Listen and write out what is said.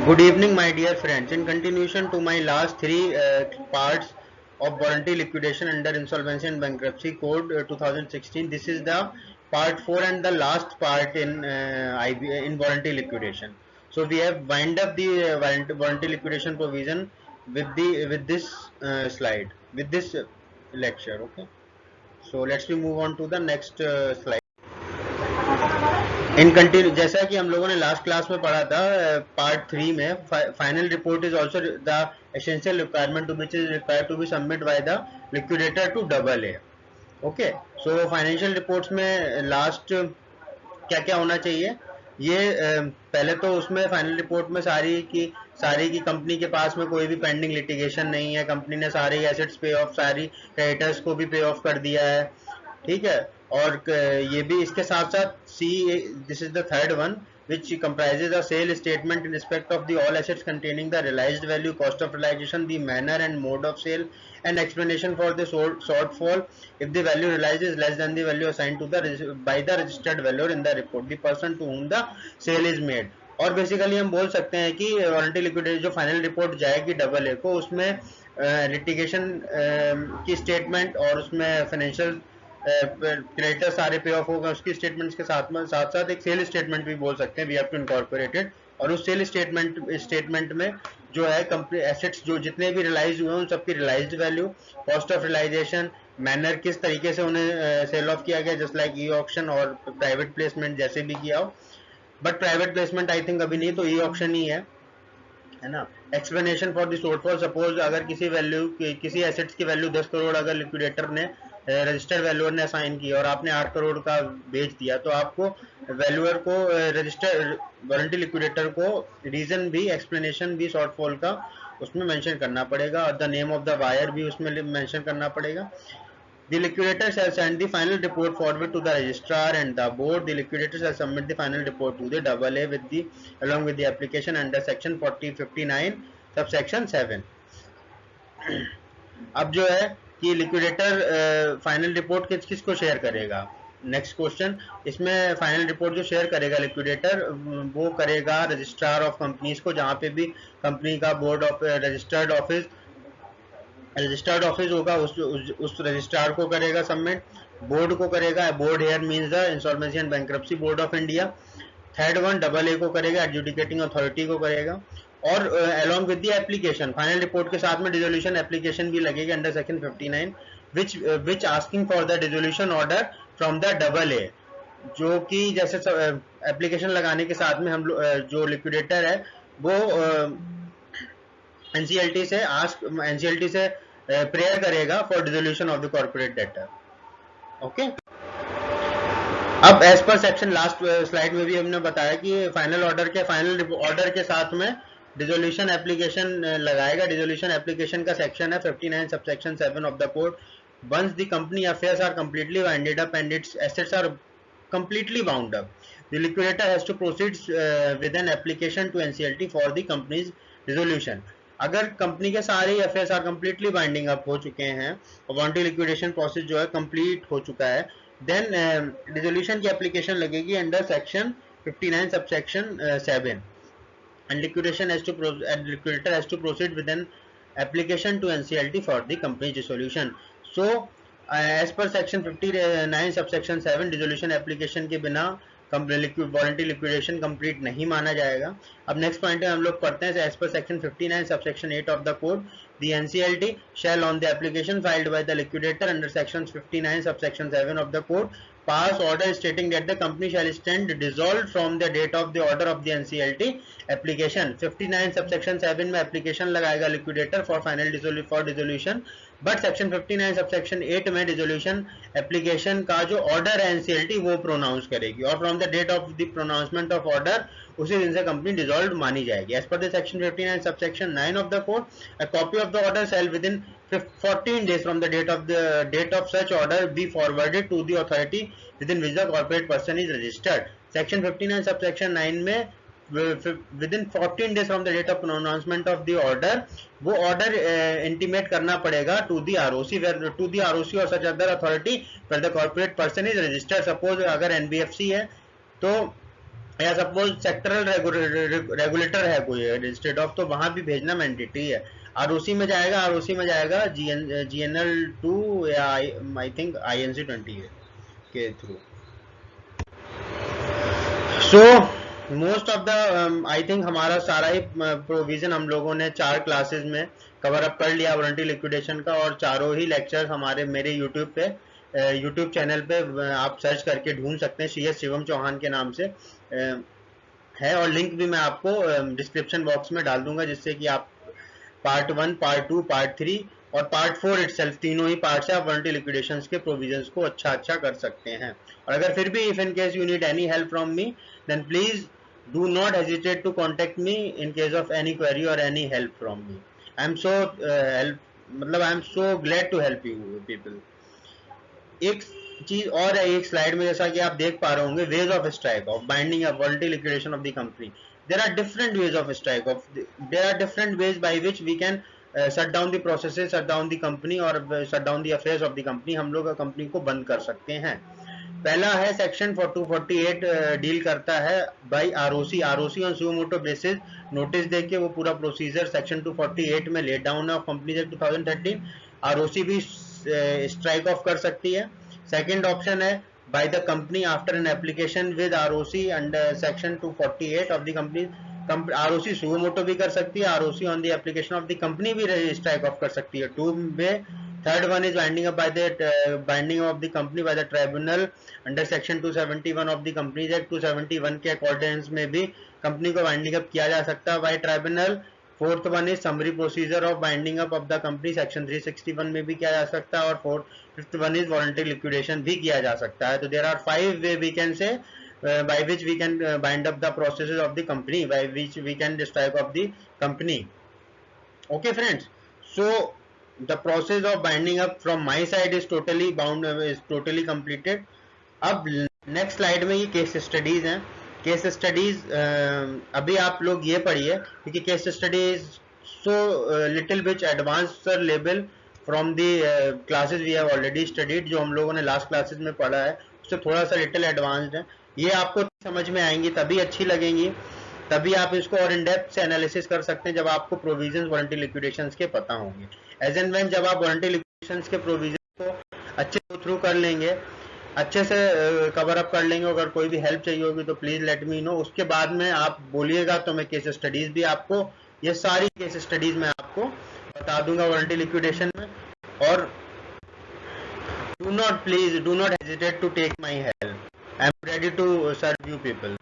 Good evening, my dear friends. In continuation to my last three parts of voluntary liquidation under Insolvency and Bankruptcy Code 2016, this is the part 4 and the last part in voluntary liquidation. So we have wind up the voluntary liquidation provision with this slide, with this lecture. Okay. So let's we move on to the next slide. In continue जैसा कि हम लोगों ने last class में पढ़ा था part 3 में final report is also the essential requirement to which is required to be submit by the liquidator to double A. Okay, so financial reports में लास्ट क्या क्या होना चाहिए ये पहले तो उसमें फाइनल रिपोर्ट में सारी की कंपनी के पास में कोई भी पेंडिंग लिटिगेशन नहीं है, कंपनी ने सारे एसेट्स पे ऑफ, सारी क्रेडिटर्स को भी पे ऑफ कर दिया है, ठीक है. और ये भी इसके साथ साथ C, this is the third one which comprises a sale statement in respect of the all assets containing the realized value, cost of realization, the manner and mode of sale, and explanation for the shortfall if the value realized is less than the value assigned to the by the registered valuer in the report, the person to whom the sale is made. और basically हम बोल सकते हैं कि warranty liquidation जो final report जाएगी double A को, उसमें लिटिगेशन की स्टेटमेंट और उसमें फाइनेंशियल क्रेडिटर सारे पे ऑफ होगा उसकी स्टेटमेंट्स के साथ साथ एक सेल स्टेटमेंट भी बोल सकते हैं, वी हैव टू इनकॉर्पोरेटेड. और उस सेल स्टेटमेंट में जो है कंपनी एसेट्स जो जितने भी रियलाइज हुए उन सबकी realized value, cost of realization, manner किस तरीके से उन्हें सेल ऑफ किया गया, जस्ट लाइक ई ऑक्शन और प्राइवेट प्लेसमेंट जैसे भी किया हो. But private placement I think अभी नहीं, तो ई ऑक्शन ही है ना. Explanation for the shortfall, suppose अगर किसी एसेट्स की वैल्यू 10 करोड़ अगर लिक्विडेटर ने रजिस्टर्ड वैल्यूअर ने असाइन की और आपने 8 करोड़ का बेच दिया, तो आपको वैल्यूअर को रजिस्टर वारंटी लिक्विडेटर को रीजन भी, एक्सप्लेनेशन भी शॉर्टफॉल का उसमें मेंशन करना पड़ेगा और the name of the buyer भी उसमें मेंशन करना पड़ेगा. The liquidator shall send the final report forward to the registrar and the board. The liquidator shall submit the final report to the AA along with the application under section 4059 subsection 7. अब जो है कि liquidator final report किसको share करेगा. Next question, इसमें final report जो share करेगा liquidator वो करेगा रजिस्ट्रार ऑफ कंपनीज को, जहां पे भी कंपनी का बोर्ड ऑफ रजिस्टर्ड ऑफिस होगा उस रजिस्ट्रार को करेगा सबमिट. बोर्ड को करेगा, board here means the insolvency and bankruptcy board of India. Third one double A को करेगा, एडजुडिकेटिंग अथॉरिटी को करेगा. और along with the application final report के साथ में डिसोल्यूशन एप्लीकेशन भी लगेगी under section 59 which asking for the dissolution order from the double A. जो कि जैसे एप्लीकेशन लगाने के साथ में हम जो लिक्विडेटर है वो एनसीएलटी से प्रेयर करेगा for dissolution of the corporate debtor. Okay, अब एज पर सेक्शन लास्ट स्लाइड में भी हमने बताया कि फाइनल ऑर्डर के साथ में डिसोल्यूशन एप्लीकेशन लगाएगा. डिसोल्यूशन एप्लीकेशन का सेक्शन है 59 subsection 7 of the code. Once the company affairs are completely wound up and its assets are completely wound up, the liquidator has to proceed with an application to NCLT for the company's dissolution. अगर company के सारे affairs are completely binding up हो चुके हैं और warranty liquidation process जो है complete हो चुका है, देन डिसोल्यूशन की एप्लीकेशन लगेगी under section 59 subsection 7 and liquidator has to proceed with an application to NCLT for the company's dissolution. So as per section 59 subsection 7 dissolution application के बिना warranty liquidation complete नहीं माना जाएगा. अब नेक्स्ट पॉइंट है हम लोग पढ़ते हैं एज पर section 59 subsection 8 of the code, the NCLT shall on the application filed by the liquidator under section 59 subsection 7 of the code pass order stating that the company shall stand dissolved from the date of the order of the NCLT application. 59 subsection 7 में application लगाएगा liquidator for final dissolution, but section 59 subsection 8 में dissolution application का जो order है NCLT वो pronounce करेगी और from the date of the pronouncement of order उसी दिन से कंपनी डिसॉल्व मानी जाएगी. As per the section 59 subsection 9 of the code, a copy of the order shall within 14 days from the date of such order be forwarded to the authority within which the corporate person is registered. Section 59 subsection 9 में within 14 days from the date of pronouncement of the order वो order intimate करना पड़ेगा to the ROC or such other authority where the corporate person is registered. Suppose अगर NBFC है तो या suppose sectoral regulator है कोई स्टेट ऑफ, तो वहां भी भेजना मैंडेटरी है। आरओसी में जाएगा, आरओसी में जाएगा GNL2 या आई थिंक INC20 के through. So most of the I think हमारा सारा ही प्रोविजन हम लोगों ने 4 क्लासेस में कवर अप कर लिया वारंटी लिक्विडेशन का, और चारों ही लेक्चर्स हमारे मेरे यूट्यूब पे यूट्यूब चैनल पे आप सर्च करके ढूंढ सकते हैं, CS शिवम चौहान के नाम से है, और लिंक भी मैं आपको डिस्क्रिप्शन बॉक्स में डाल दूंगा, जिससे कि आप पार्ट 1, पार्ट 2, पार्ट 3 और पार्ट 4 इटसेल्फ, तीनों ही पार्ट से आप वारंटी लिक्विडेशंस के प्रोविजंस को अच्छा कर सकते हैं। और अगर फिर भी if in case you need any help from me, then please do not hesitate to contact me in case of any query or any help from me. I am so I am so glad to help you people. एक चीज और है एक slide में, जैसा कि आप देख पा रहे होंगे, ways of strike off binding a voluntary liquidation of the company. There are different ways of strike off, there are different ways by which we can shut down the processes, shut down the company और shut down the affairs of the company. हम लोग company को बंद कर सकते हैं। पहला है सेक्शन 248 डील करता है by ROC on suo motu basis, notice देके वो पूरा प्रोसीजर सेक्शन 248 में laid down of companies act 2013। ROC भी स्ट्राइक ऑफ कर सकती है। सेकंड ऑप्शन है by the company after an application with ROC under section 248 of the company. ROC suo motu भी कर सकती है, ROC on the application of the company भी स्ट्राइक ऑफ कर सकती है। टू में third one is binding up by the binding of the company by the tribunal under section 271 of the companies act 271 के अकॉर्डिंग में भी company को binding up किया जा सकता है by tribunal. Fourth one is summary procedure of binding up of the company, section 361 में भी किया जा सकता है। और fifth one is voluntary liquidation भी किया जा सकता है। तो there are 5 way we can say by which we can bind up the processes of the company, by which we can strike off the company. Okay friends, so the process of binding up from my side is totally bound, is totally completed. अब next slide में ये case studies हैं। Case studies अभी आप लोग ये पढ़िए, क्योंकि case studies so little bit advanced level from the classes we have already studied, जो हम लोगों ने लास्ट क्लासेस में पढ़ा है उससे थोड़ा सा लिटिल एडवांस्ड है। ये आपको समझ में आएंगी तभी अच्छी लगेंगी, तभी आप इसको और इन डेप्थ से एनालिसिस कर सकते हैं जब आपको प्रोविजंस वारंटी लिक्विडेशंस के पता होंगे। एज एंड व्हेन जब आप वारंटी लिक्विडेशंस के प्रोविजन को अच्छे थ्रू कर लेंगे, अच्छे से कवर अप कर लेंगे, अगर कोई भी हेल्प चाहिए होगी तो प्लीज लेट मी नो। उसके बाद में आप बोलिएगा तो मैं केस स्टडीज भी आपको, ये सारी केस स्टडीज मैं आपको बता दूंगा वारंटी लिक्विडेशन में। और do not hesitate to take my help. I am ready to serve you people.